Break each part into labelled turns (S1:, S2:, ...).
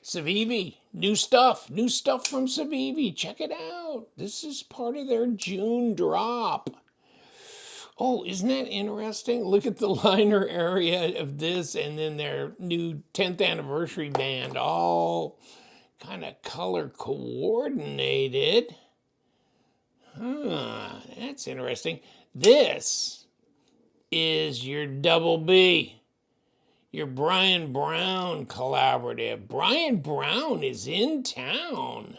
S1: Civivi, new stuff from Civivi. Check it out. This is part of their June drop. Oh, isn't that interesting? Look at the liner area of this and then their new 10th anniversary band, all kind of color coordinated. That's interesting. This is your double B, your Brian Brown collaborative. Brian Brown is in town.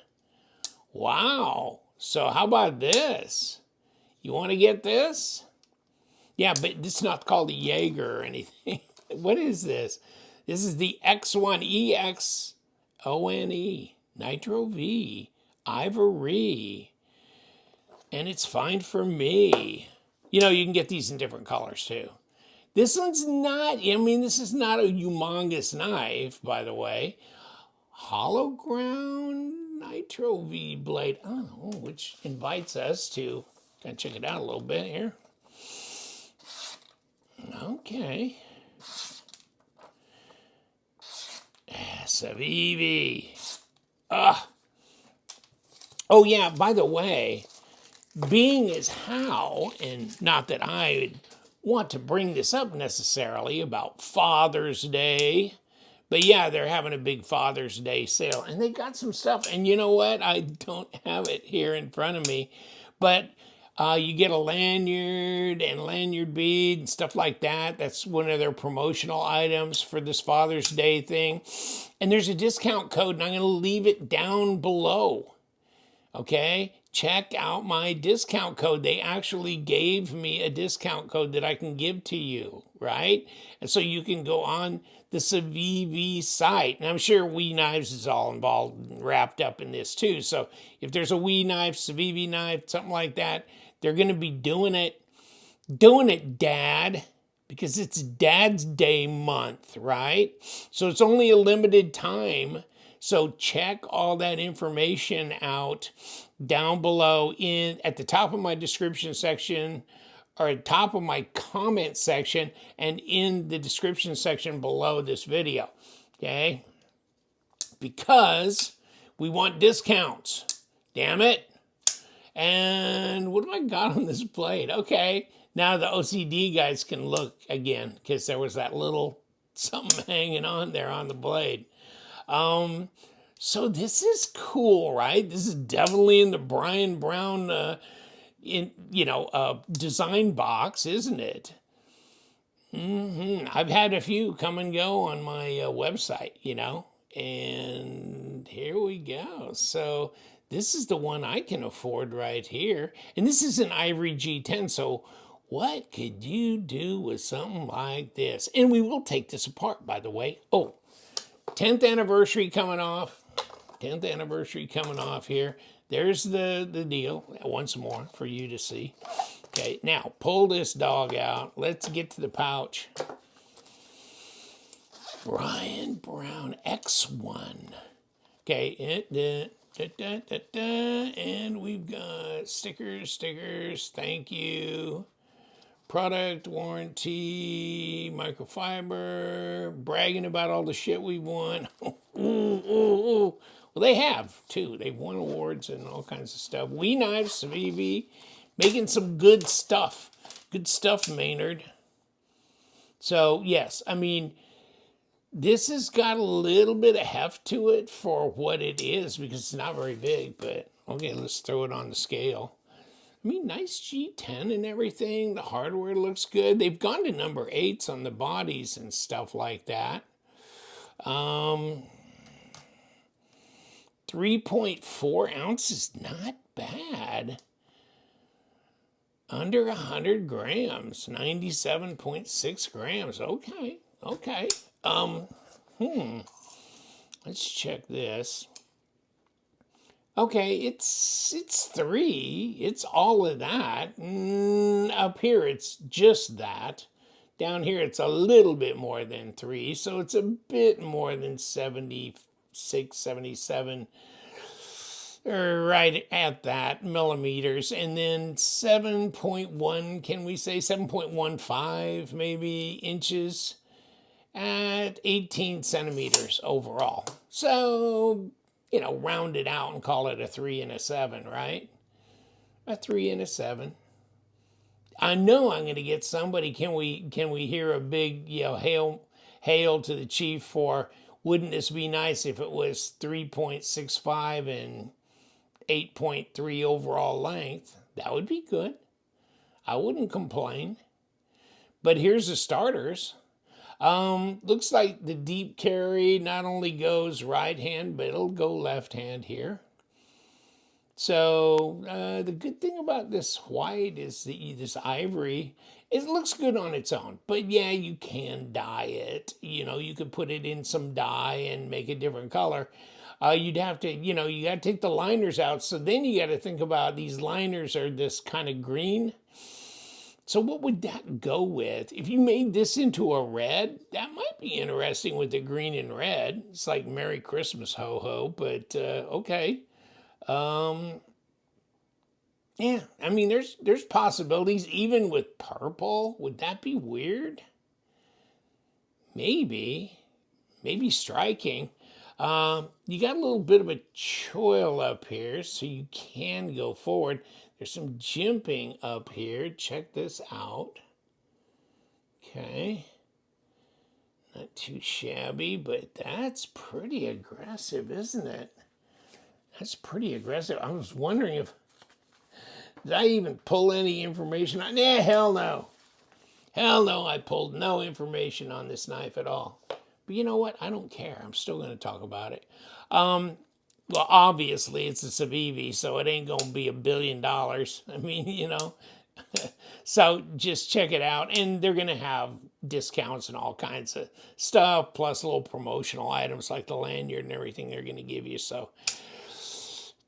S1: Wow. So how about this? You want to get this? Yeah, but this is not called a Jaeger or anything. What is this? This is the ExOne, ExOne, Nitro V, Ivory. And it's fine for me. You know, you can get these in different colors too. This one's not, I mean, this is not a humongous knife, by the way. Hollow ground Nitro V blade. Oh, which invites us to kind of check it out a little bit here. Okay. Civivi. Oh yeah, by the way, being as how, and not that I would want to bring this up necessarily about Father's Day, but yeah, they're having a big Father's Day sale, and they got some stuff, and you know what? I don't have it here in front of me, but you get a lanyard and lanyard bead and stuff like that. That's one of their promotional items for this Father's Day thing. And there's a discount code, and I'm going to leave it down below. Okay? Check out my discount code. They actually gave me a discount code that I can give to you, right? And so you can go on the Civivi site. And I'm sure WeKnives is all involved and wrapped up in this too. So if there's a WeKnife, Civivi knife, something like that, they're going to be doing it, Dad, because it's Dad's Day month, right? So it's only a limited time. So check all that information out down below at the top of my description section, or at the top of my comment section, and in the description section below this video, okay? Because we want discounts, damn it. And what have I got on this blade? Okay, now the OCD guys can look again, because there was that little something hanging on there on the blade. So this is cool, right? This is definitely in the Brian Brown, design box, isn't it? I've had a few come and go on my website, and here we go. So this is the one I can afford right here. And this is an Ivory G10, so what could you do with something like this? And we will take this apart, by the way. Oh, 10th anniversary coming off. 10th anniversary coming off here. There's the deal, once more, for you to see. Okay, now pull this dog out. Let's get to the pouch. Brian Brown ExOne. Okay, and we've got stickers, thank you. Product warranty, microfiber, bragging about all the shit we won. Well, they have too. They've won awards and all kinds of stuff. WeKnives, Civivi, making some good stuff. Good stuff, Maynard. So yes, I mean, this has got a little bit of heft to it for what it is, because it's not very big, but okay, let's throw it on the scale. I mean, nice G10 and everything. The hardware looks good. They've gone to number 8s on the bodies and stuff like that. 3.4 ounces, not bad. Under 100 grams, 97.6 grams. Okay. Let's check this. Okay, it's 3. It's all of that. Up here, it's just that. Down here, it's a little bit more than 3, so it's a bit more than 76, 77, right at that, millimeters. And then 7.1, can we say 7.15 maybe inches at 18 centimeters overall. So, you know, round it out and call it a 3 and a 7, right? A 3 and a 7. I know I'm going to get somebody. Can we hear a big, you know, hail to the chief for, wouldn't this be nice if it was 3.65 and 8.3 overall length? That would be good. I wouldn't complain. But here's the starters. Looks like the deep carry not only goes right hand, but it'll go left hand here. So the good thing about this white is this ivory, it looks good on its own. But yeah, you can dye it. You know, you could put it in some dye and make a different color. You'd have to, you know, you got to take the liners out. So then you got to think about these liners are this kind of green. So what would that go with? If you made this into a red, that might be interesting with the green and red. It's like Merry Christmas, ho-ho, but okay. Yeah, I mean, there's possibilities even with purple. Would that be weird? Maybe striking. You got a little bit of a choil up here, so you can go forward. There's some jimping up here. Check this out. Okay. Not too shabby, but that's pretty aggressive, isn't it? That's pretty aggressive. I was wondering if, did I even pull any information on? Nah, hell no. Hell no, I pulled no information on this knife at all. But you know what? I don't care. I'm still going to talk about it. Well, obviously, it's a Civivi, so it ain't going to be $1 billion. I mean, you know. So just check it out. And they're going to have discounts and all kinds of stuff, plus little promotional items like the lanyard and everything they're going to give you. So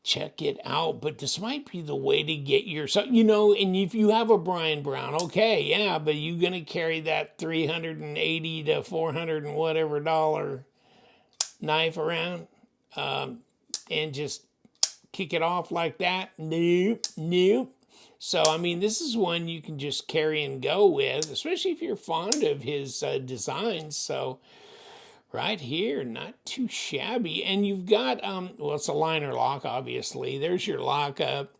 S1: check it out. But this might be the way to get your, so, you know, and if you have a Brian Brown, okay, yeah, but you're going to carry that $380 to $400 and whatever dollar knife around and just kick it off like that? Nope, nope. So, I mean, this is one you can just carry and go with, especially if you're fond of his designs. So, right here, not too shabby. And you've got, well, it's a liner lock, obviously. There's your lockup.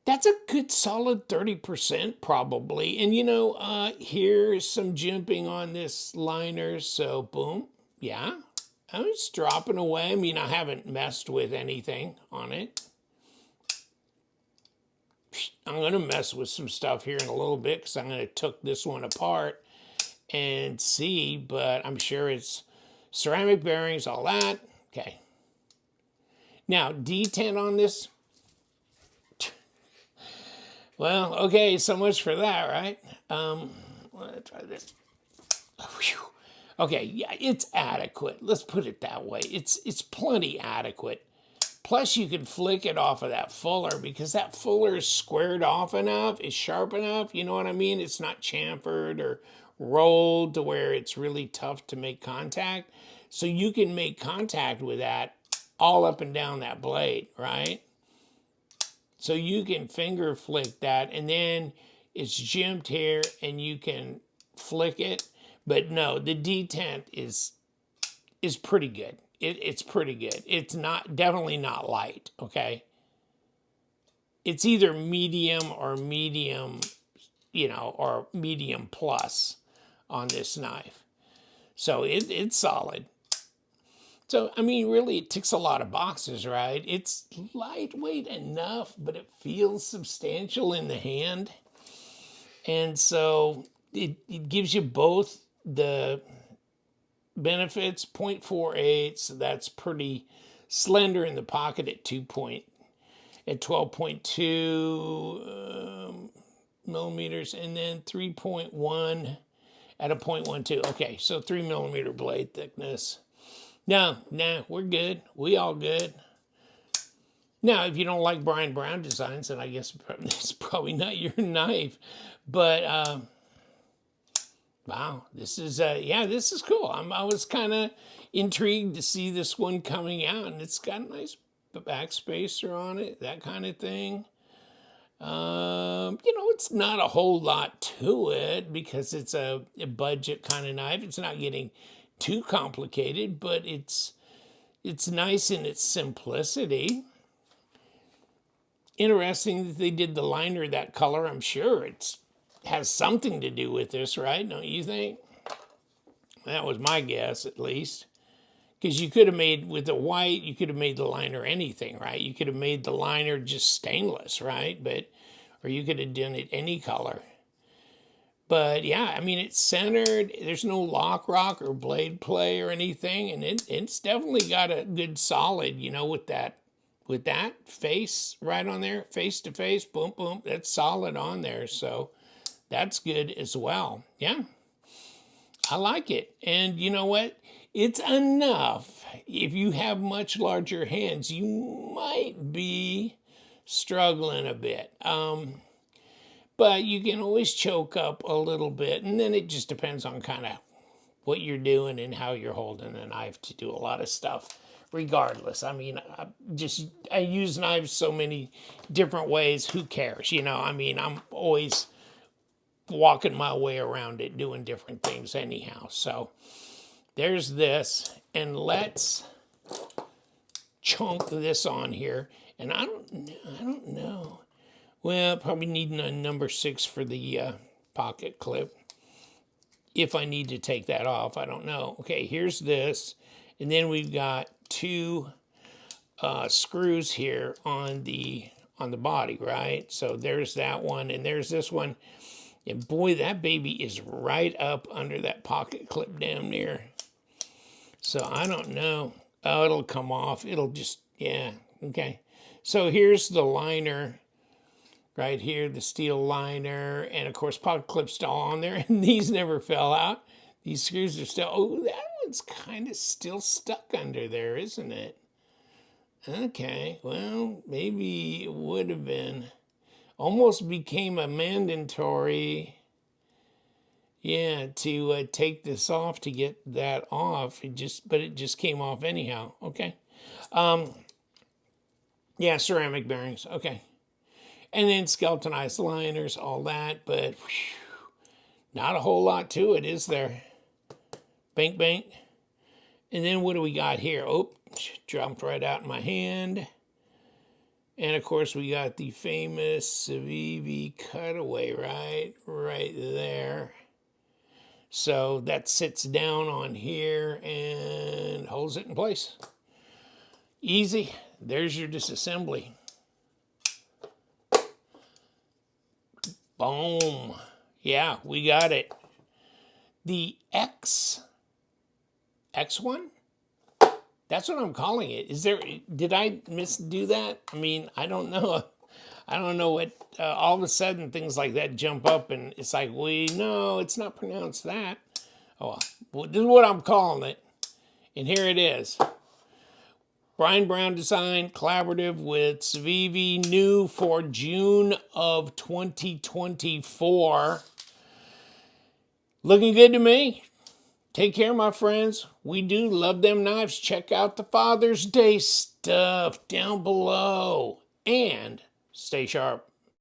S1: That's a good solid 30% probably. And, you know, here's some jimping on this liner. So, boom, yeah. It's dropping away. I mean, I haven't messed with anything on it. I'm going to mess with some stuff here in a little bit because I'm going to tuck this one apart and see, but I'm sure it's ceramic bearings, all that. Okay. Now, detent on this. Well, okay, so much for that, right? Let's try this. Whew. Okay, yeah, it's adequate. Let's put it that way. It's plenty adequate. Plus, you can flick it off of that fuller because that fuller is squared off enough, is sharp enough, you know what I mean? It's not chamfered or rolled to where it's really tough to make contact. So you can make contact with that all up and down that blade, right? So you can finger flick that, and then it's jimped here, and you can flick it. But no, the detent is pretty good. It's pretty good. It's not, definitely not light, okay? It's either medium or medium, you know, or medium plus on this knife. So it's solid. So, I mean, really, it ticks a lot of boxes, right? It's lightweight enough, but it feels substantial in the hand. And so it gives you both the benefits, 0.48, so that's pretty slender in the pocket at 12.2 millimeters, and then 3.1 at a 0.12. Okay, so 3 millimeter blade thickness. No, we're good. We all good. Now, if you don't like Brian Brown designs, then I guess it's probably not your knife. But wow, this is yeah, this is cool. I was kind of intrigued to see this one coming out, and it's got a nice backspacer on it, that kind of thing. It's not a whole lot to it because it's a budget kind of knife. It's not getting too complicated, but it's nice in its simplicity. Interesting that they did the liner that color. I'm sure it has something to do with this, right? Don't you think? That was my guess, at least. Because you could have made, with the white, you could have made the liner anything, right? You could have made the liner just stainless, right? Or you could have done it any color. But yeah, I mean, it's centered. There's no lock rock or blade play or anything. And it's definitely got a good solid, with that face right on there, face to face, boom, boom, that's solid on there. So that's good as well. Yeah, I like it. And you know what? It's enough. If you have much larger hands, you might be struggling a bit. But you can always choke up a little bit. And then it just depends on kind of what you're doing and how you're holding the knife to do a lot of stuff. Regardless, I mean, I use knives so many different ways. Who cares? I mean, I'm always walking my way around it, doing different things anyhow. So there's this, and let's chunk this on here. And I don't know. Well, probably need a number 6 for the pocket clip. If I need to take that off, I don't know. Okay, here's this. And then we've got 2 screws here on the body, right? So there's that one, and there's this one. And boy, that baby is right up under that pocket clip down there. So I don't know. Oh, it'll come off. It'll just, yeah, okay. So here's the liner right here, the steel liner. And of course, pocket clip's still on there. And these never fell out. These screws are still, oh, that one's kind of still stuck under there, isn't it? Okay, well, maybe it would have been. Almost became a mandatory, yeah, to take this off to get that off. But it just came off anyhow. Okay. Yeah, ceramic bearings. Okay. And then skeletonized liners, all that, but whew, not a whole lot to it, is there? Bank, bank. And then what do we got here? Oh, jumped right out in my hand. And of course, we got the famous Civivi cutaway, right there. So that sits down on here and holds it in place. Easy. There's your disassembly. Boom. Yeah, we got it. The ExOne? That's what I'm calling it. Did I misdo that? I mean, I don't know. I don't know what, all of a sudden things like that jump up and it's like, no, it's not pronounced that. Oh, well, this is what I'm calling it. And here it is. Brian Brown design, collaborative with Civivi, new for June of 2024. Looking good to me. Take care, my friends. We do love them knives. Check out the Father's Day stuff down below. And stay sharp.